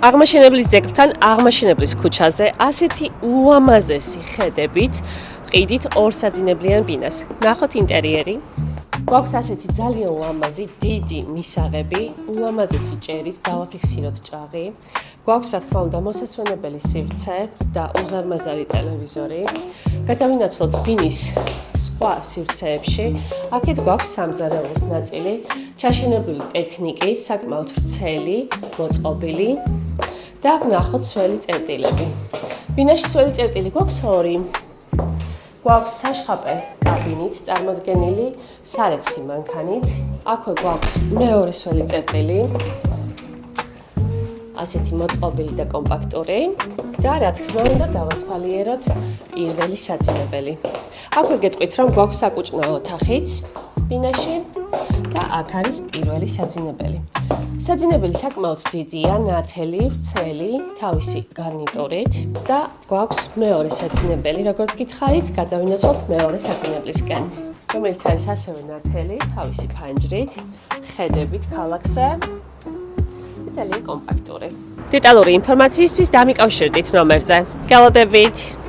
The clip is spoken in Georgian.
აღმაშენებლის ძეგლთან აღმაშენებლის ქუჩაზე ასეთი უამაზესი ხედებით ყიდით ორსაძინებლიან ბინას. ნახოთ ინტერიერი. გვაქვს ასეთი ძალიან უამაზი დიდი მისაღები, უამაზესი ჭერით, დავაფიქსიროთ ჭაღი. გვაქვს რა თქმა უნდა მოსასვენებელი სივრცე და უზარმაზარი ტელევიზორი. გადავინაცვლოთ ბინის სხვა სივრცეებში. აქეთ გვაქვს სამზარეულოს ნაწილი, ჩაშენებული ტექნიკით, საკმაოდ ვრცელი, მოწყობილი და ვნახოთ სველი წერტილები. ბინაში სველი წერტილი გვაქვს ორი. გვაქვს საშხაპე კაბინით წარმოდგენილი სარეცხი მანქანით. აქვე გვაქვს მეორე სველი წერტილი. ასეთი მოწყობილი და კომპაქტური და რა თქმა უნდა დავათვალიეროთ პირველი საძინებელი. აქვე გეტყვით რომ გვაქვს საკუჭნაო ოთახიც ბინაში და აქ არის პირველი საძინებელი. საძინებელი საკმაოდ დიდია, ნათელი, ვრცელი, თავისი გარნიტურით და გვაქვს მეორე საძინებელი, როგორც გითხარით, გადავინაცვლოთ მეორე საძინებლისკენ, რომელიც არის ასევე ნათელი, თავისი ფანჯრით, ხედებით ქალაქზე. ძალიან კომპაქტური. დეტალური ინფორმაციისთვის დამიკავშირდით ნომერზე. გელოდებით.